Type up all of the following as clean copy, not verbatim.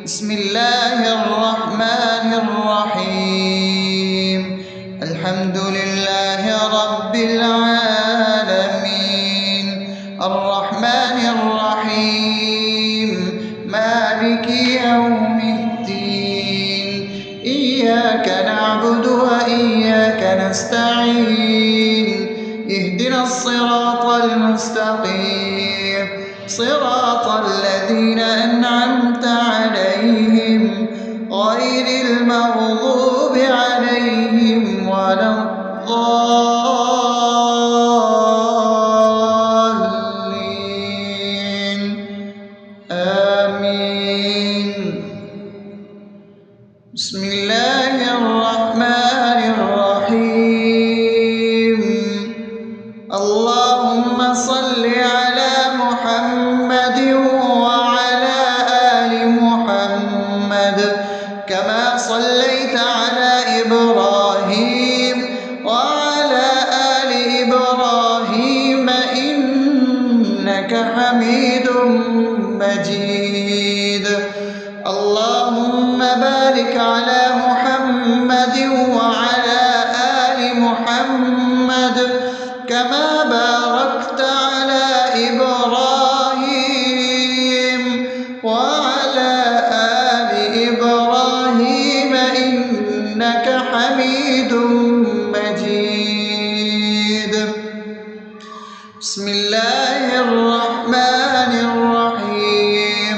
بسم الله الرحمن الرحيم. الحمد لله رب العالمين، الرحمن الرحيم، مالك يوم الدين. إياك نعبد وإياك نستعين، اهدنا الصراط المستقيم، صراط الذين أنعمت عليهم غير المغضوب عليهم ولا الضالين. آمين. بسم الله الرحمن الرحيم. اللهم صل على محمد وعلى آل محمد كما صليت على إبراهيم وعلى آل إبراهيم إنك حميد مجيد. اللهم بارك على محمد وعلى آل محمد كما باركت على إبراهيم وعلى آل إبراهيم إنك حميد مجيد. بسم الله الرحمن الرحيم.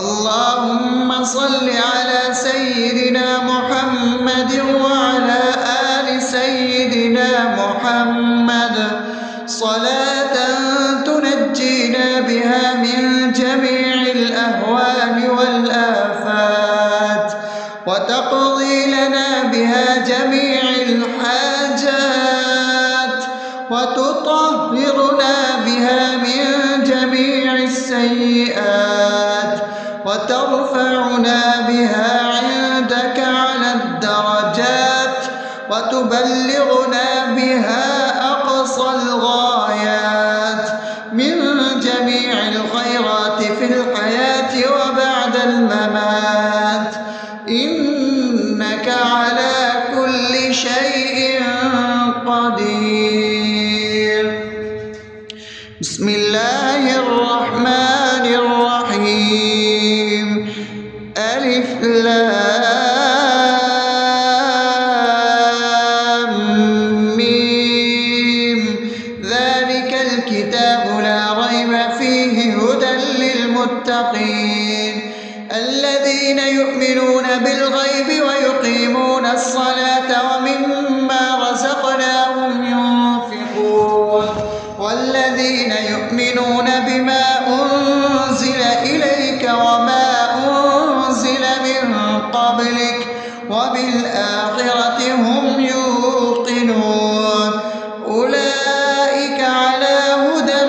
اللهم صل على سيدنا محمد وعلى آل سيدنا محمد صلاة تنجينا بها من جميع الأهوال والآفات وتقضي لنا بها جميع الحاجات وتطهرنا بها من جميع السيئات وترفعنا بها عندك على الدرجات وتبلغنا بها أقصى الغايات من جميع الخيرات في الحياة وبعد الممات، إنك على كل شيء قدير. بسم الله الرحمن الرحيم. ألف لام ميم. ذلك الكتاب لا ريب فيه هدى للمتقين الذين يؤمنون بالغيب ويقيمون الصلاة ومما رزقناهم ينفقون والذين يؤمنون بما أنزل إليك وما أنزل من قبلك وبالآخرة هم يوقنون أولئك على هدى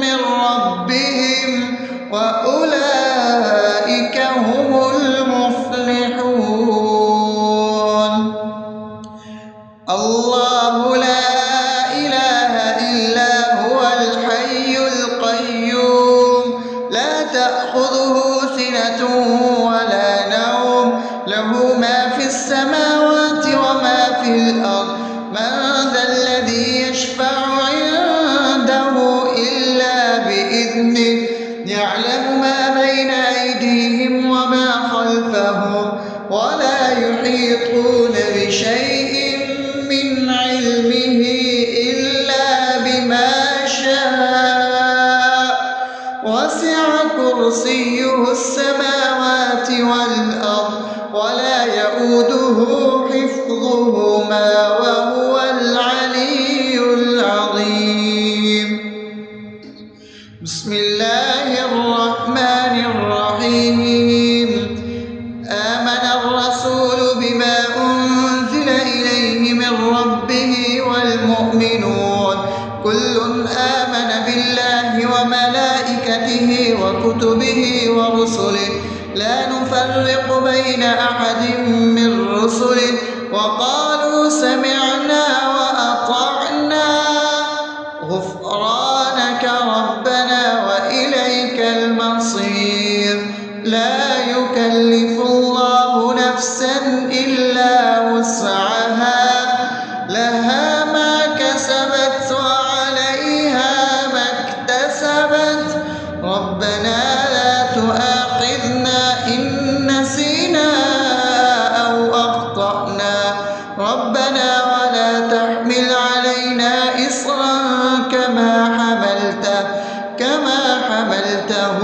من ربهم وأولئك هم المفلحون. الله لا إله إلا هو الحي القيوم لا تأخذه سنة ولا نوم له ما في السماوات وما في الأرض. من ذا الذي يشفع عنده إلا بإذنه يعلم ما بين أيديهم وما خلفهم ولا يحيطون بشيء من علمه إلا بما شاء وسع كرسيه السماوات والأرض ولا يؤوده حفظهما وهو العلي العظيم. بسم الله الرحمن الرحيم. آمن الرسول بما أنزل إليه من ربه والمؤمنون كل آمن بالله وملائكته وكتبه ورسله لا نفرق بين أحد من رسله وقالوا سمعنا وأطعنا غفرانك ربنا وإليك المصير. لا يكلف يكلف الله نفسا إلا وسعها لها ما كسبت وعليها ما اكتسبت ربنا لا تؤاخذنا إن نسينا أو أخطأنا ربنا ولا تحمل علينا إصرا كما حملته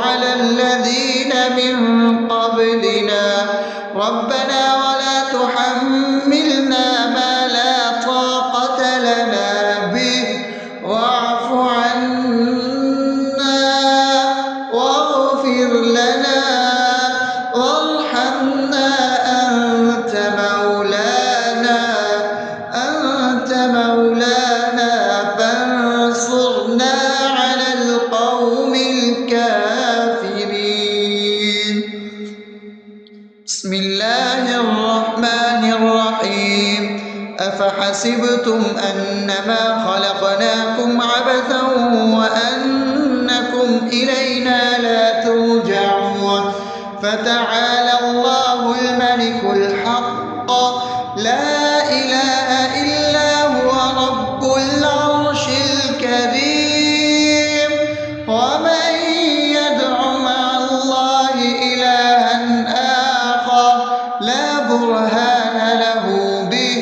على الذين من قبلنا ربنا ولا تحملنا ما لا طاقة لنا به واعف عنا واغفر لنا وارحمنا أنت مولانا فانصرنا على القوم الكافرين. بسم الله الرحمن الرحيم أفحسبتم أنما خلقناكم عبثا وأنكم إلينا لا ترجعون فتعالى الله الملك الحق لا إله إلا هو رب العرش الكريم ومن يدع مع الله إلها آخر لا برهان له به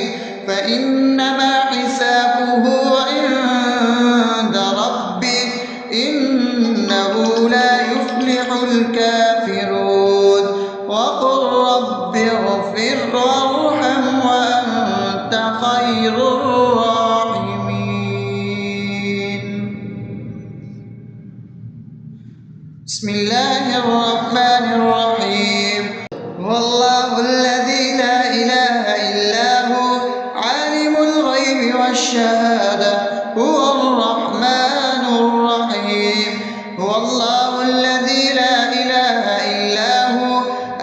فإنما حسابه عند ربه إنه لا يفلح الكافرون وقل رب اغفر وارحم وأنت خير الراحمين. بسم الله الرحمن الرحيم هو الله الذي لا إله إلا هو عالم الغيب والشهادة هو الرحمن الرحيم هو الله الذي لا إله إلا هو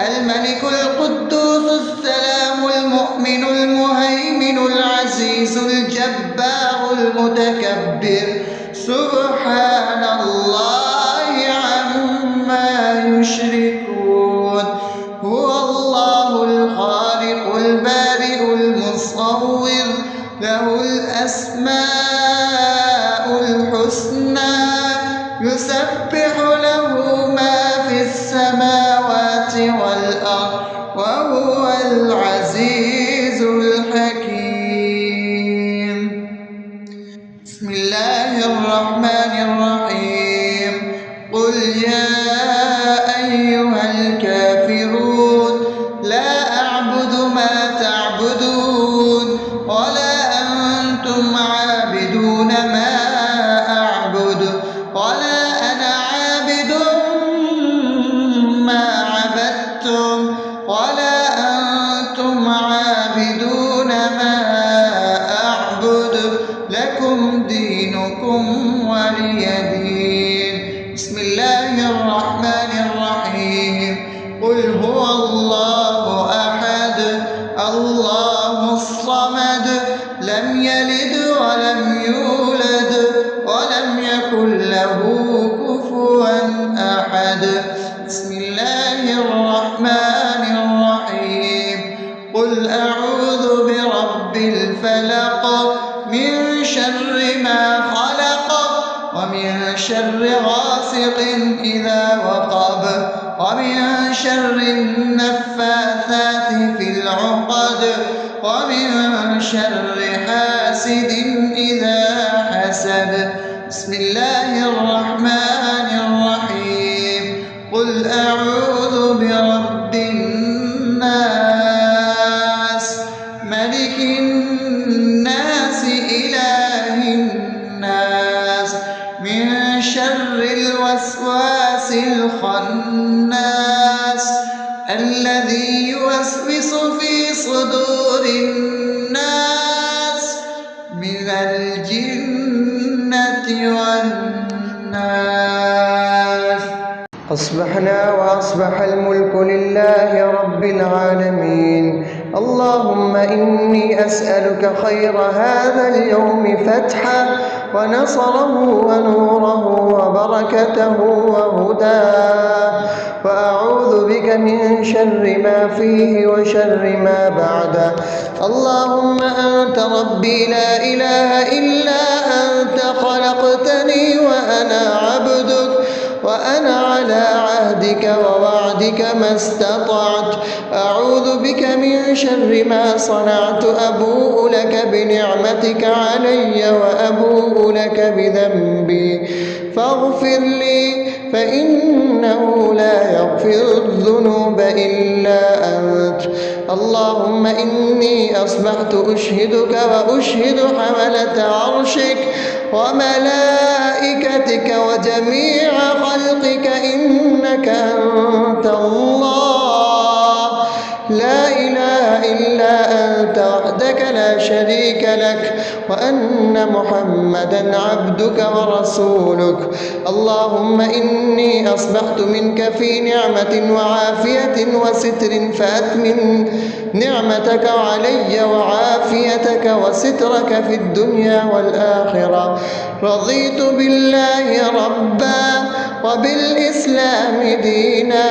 الملك القدوس السلام المؤمن المهيمن العزيز الجبار المتكبر سبحان الله عما يشركون هو الله الخالق البارئ المصور له الأسماء الحسنى يسبح له ما في السماوات والأرض وهو العزيز الحكيم. بسم الله الرحمن الرحيم قل يا أيها الكافرون لا أعبد ما تعبدون ولا أنتم عابدون ما أعبد ولا أنا عابد ما عبدتم ولا أنتم عابدون ما أعبد لكم دينكم ولي دين. بسم الله الرحمن الرحيم قل هو الله أحد الله الصمد لم يلد ولم يولد ولم يكن له كفوا أحد. بسم الله الرحمن الرحيم قل أعوذ برب الفلق من شر ما خلق ومن شر غاسق إذا وقب ومن شر النفاثات في العقد ومن شر حاسد إذا حسد. بسم الله الرحمن الرحيم قل أعوذ برب الناس ملك الناس إله الناس من شر الوسواس الخناس الذي يوسوس في صدور الناس من الجنة والناس. أصبحنا وأصبح الملك لله رب العالمين اللهم إني أسألك خير هذا اليوم فتحه ونصره ونوره وبركته وهداه، وأعوذ بك من شر ما فيه وشر ما بعده. اللهم أنت ربي لا إله إلا أنت، خلقتني وأنا عبدك، وأنا على عهدك ووعدك ما استطعت. أعوذ بك من شر ما صنعت، أبوء لك بنعمتك علي وأبوء لك بذنبي، فاغفر لي فإنه لا يغفر الذنوب إلا أنت. اللهم إني أصبحت أشهدك وأشهد حملة عرشك وملائكتك وجميع خلقك إنك أنت الله، لا إله إلا أنت وحدك لا شريك لك، وأن محمدا عبدك ورسولك. اللهم إني أصبحت منك في نعمة وعافية وستر، فأتمم نعمتك علي وعافيتك وسترك في الدنيا والآخرة. رضيت بالله ربا وبالإسلام دينا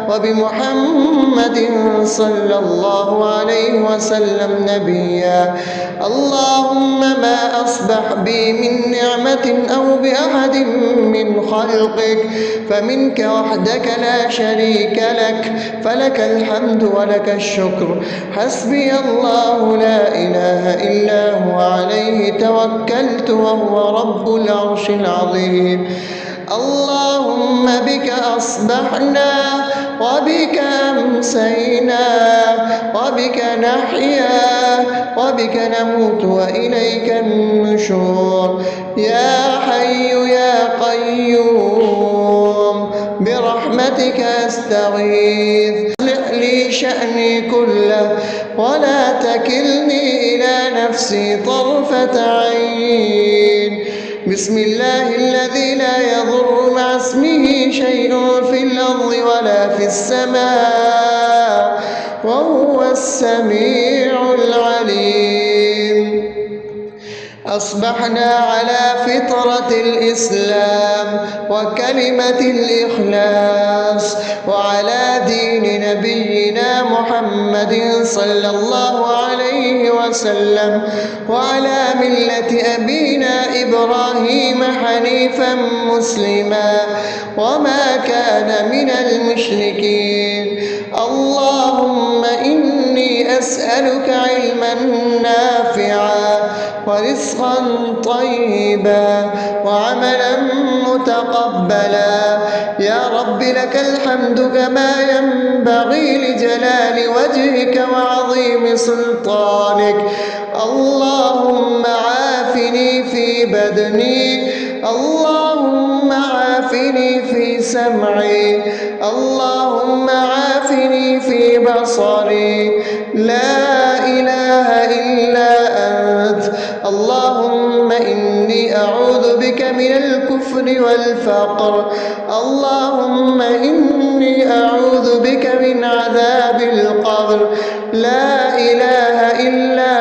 وبمحمد صلى الله عليه وسلم نبيا. اللهم ما أصبح بي من نعمة أو بأحد من خلقك فمنك وحدك لا شريك لك، فلك الحمد ولك الشكر. حسبي الله لا إله إلا هو، عليه توكلت وهو رب العرش العظيم. اللهم بك أصبحنا وبك أمسينا وبك نحيا وبك نموت وإليك النشور. يا حي يا قيوم برحمتك أستغيث، أصلح لي شأني كله ولا تكلني إلى نفسي طرفة عين. بسم الله الذي لا يضر مع اسمه شيء في الأرض ولا في السماء وهو السميع العليم. أصبحنا على فطرة الإسلام وكلمة الإخلاص وعلى دين نبينا محمد صلى الله عليه وسلم وعلى ملة أبينا إبراهيم حنيفا مسلما وما كان من المشركين. اللهم إني أسألك علما نافعا ورزقا طيبا وعملا متقبلا. يا رب لك الحمد كما ينبغي لجلال وجهك وعظيم سلطانك. اللهم عافني في بدني، اللهم عافني في سمعي، اللهم عافني في بصري. لا إله إلا أنت. اللهم إني أعوذ بك من الكفر والفقر. اللهم إني أعوذ بك من عذاب القبر. لا إله إلا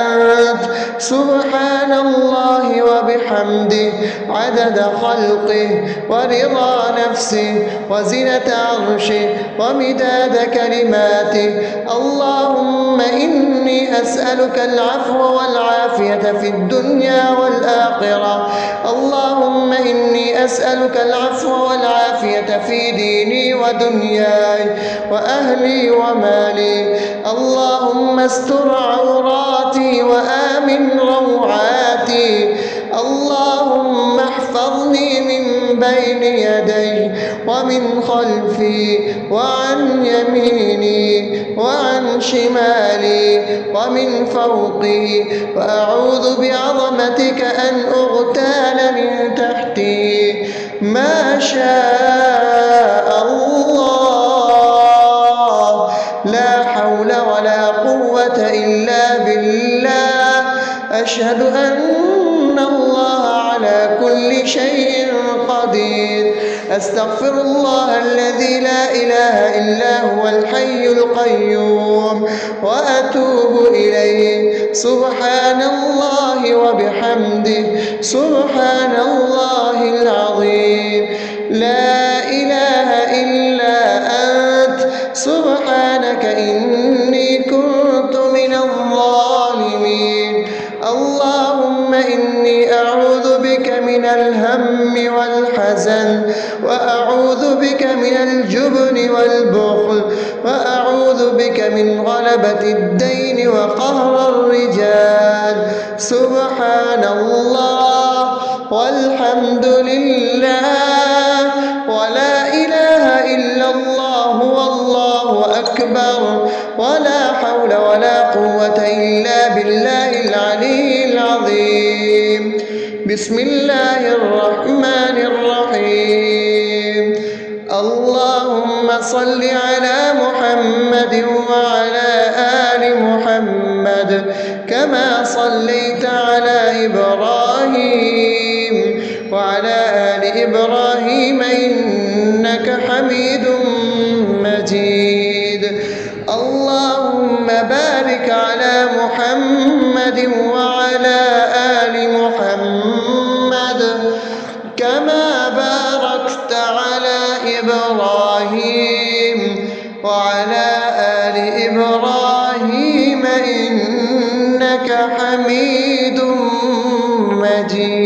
أنت. سبحان الله وبحمده عدد خلقه ورضا نفسه وزنة عرشه ومداد كلماته. اللهم إني أسألك العفو والعافية في الدنيا والآخرة. اللهم إني أسألك العفو والعافية في ديني ودنياي وأهلي ومالي. اللهم استر عوراتي وآمن روعاتي. اللهم احفظني من بين يدي ومن خلفي وعن يميني وعن شمالي ومن فوقي، وأعوذ بعظمتك أن أغتال من تحتي. ما شاء الله، لا حول ولا قوة إلا بالله. أشهد أن الله على كل شيء قدير. أستغفر الله الذي لا إله إلا هو الحي القيوم وأتوب إليه. سبحان الله وبحمده سبحان الله العظيم. لا إله إلا أنت سبحانك إني كنت من الظالمين. اللهم إني أعوذ بك من الهم والحزن، وأعوذ بك من الجبن والبخل، وأعوذ بك من غلبة الدين وقهر الرجال. سبحان الله والحمد لله ولا إله إلا الله والله أكبر ولا حول ولا قوة إلا بالله العلي العظيم. بسم الله الرحمن الرحيم. اللهم صل على محمد وعلى آل محمد كما صليت على إبراهيم وعلى آل إبراهيم إنك حميد مجيد. اللهم بارك على محمد وعلى آل محمد كما باركت على إبراهيم وعلى آل إبراهيم إنك حميد مجيد.